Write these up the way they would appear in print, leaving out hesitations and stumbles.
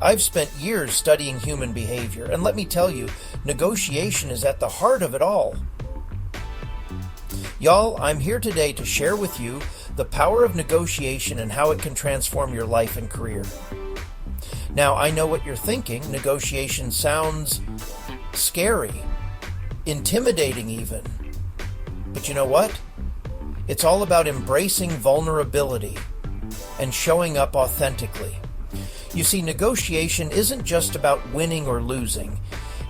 I've spent years studying human behavior, and let me tell you, negotiation is at the heart of it all. Y'all, I'm here today to share with you the power of negotiation and how it can transform your life and career. Now, I know what you're thinking. Negotiation sounds scary, intimidating even. But you know what? It's all about embracing vulnerability and showing up authentically. You see, negotiation isn't just about winning or losing.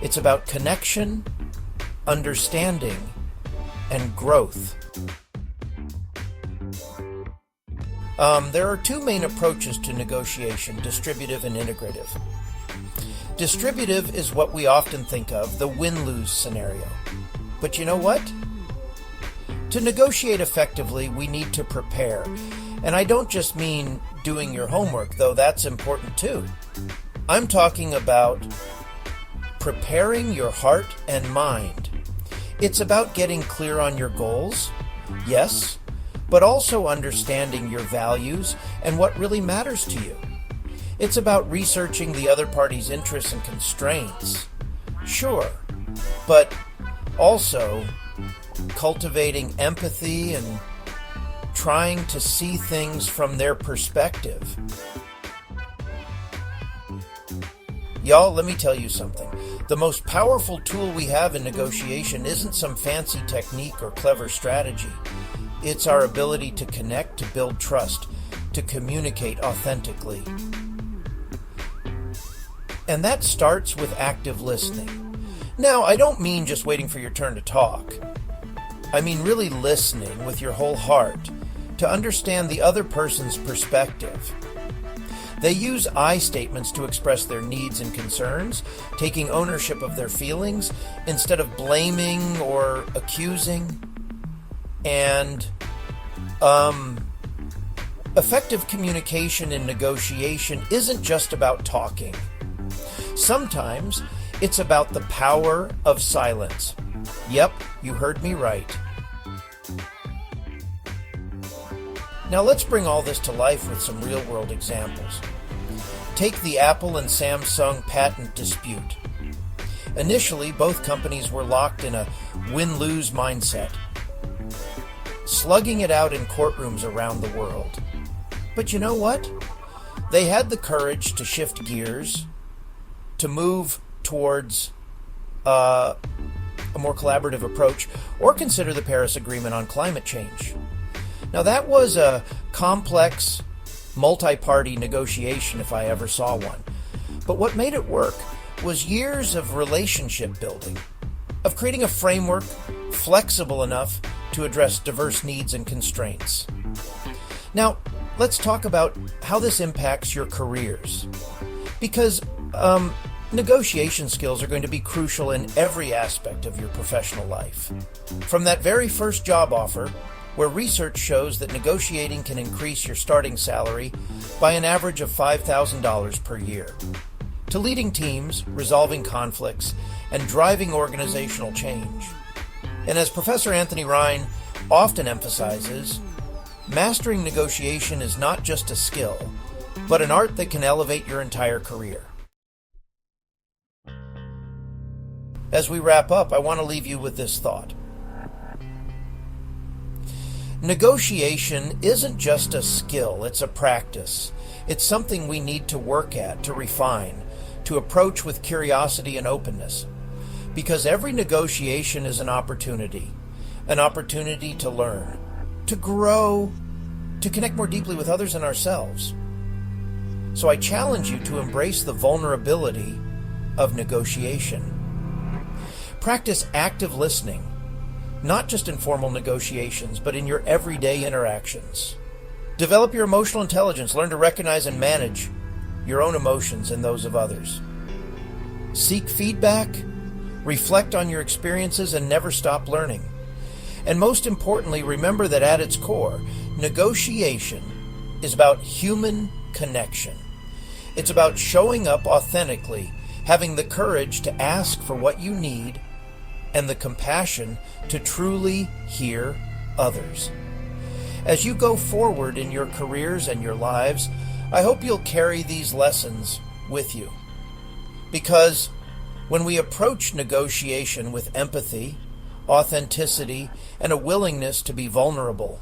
It's about connection, understanding, and growth. There are two main approaches to negotiation, distributive and integrative. Distributive is what we often think of, the win-lose scenario. But you know what? To negotiate effectively, we need to prepare. And I don't just mean doing your homework, though that's important too. I'm talking about preparing your heart and mind. It's about getting clear on your goals, yes, but also understanding your values and what really matters to you. It's about researching the other party's interests and constraints, sure, but also cultivating empathy and trying to see things from their perspective. Y'all, let me tell you something. The most powerful tool we have in negotiation isn't some fancy technique or clever strategy. It's our ability to connect, to build trust, to communicate authentically. And that starts with active listening. Now, I don't mean just waiting for your turn to talk. I mean really listening with your whole heart to understand the other person's perspective. They use I statements to express their needs and concerns, taking ownership of their feelings instead of blaming or accusing. And effective communication in negotiation isn't just about talking. Sometimes it's about the power of silence. Yep, you heard me right. Now let's bring all this to life with some real-world examples. Take the Apple and Samsung patent dispute. Initially, both companies were locked in a win-lose mindset, slugging it out in courtrooms around the world. But you know what? They had the courage to shift gears, to move towards a more collaborative approach, or consider the Paris Agreement on climate change. Now that was a complex, multi-party negotiation if I ever saw one. But what made it work was years of relationship building, of creating a framework flexible enough to address diverse needs and constraints. Now, let's talk about how this impacts your careers. Because negotiation skills are going to be crucial in every aspect of your professional life. From that very first job offer, where research shows that negotiating can increase your starting salary by an average of $5,000 per year, to leading teams, resolving conflicts, and driving organizational change. And as Professor Anthony Rhine often emphasizes, mastering negotiation is not just a skill, but an art that can elevate your entire career. As we wrap up, I want to leave you with this thought. Negotiation isn't just a skill, it's a practice. It's something we need to work at, to refine, to approach with curiosity and openness. Because every negotiation is an opportunity to learn, to grow, to connect more deeply with others and ourselves. So I challenge you to embrace the vulnerability of negotiation. Practice active listening, not just in formal negotiations, but in your everyday interactions. Develop your emotional intelligence. Learn to recognize and manage your own emotions and those of others. Seek feedback, reflect on your experiences, and never stop learning. And most importantly, remember that at its core, negotiation is about human connection. It's about showing up authentically, having the courage to ask for what you need, and the compassion to truly hear others. As you go forward in your careers and your lives, I hope you'll carry these lessons with you. Because when we approach negotiation with empathy, authenticity, and a willingness to be vulnerable,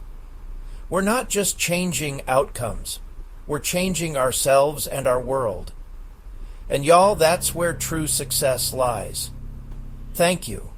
we're not just changing outcomes, we're changing ourselves and our world. And y'all, that's where true success lies. Thank you.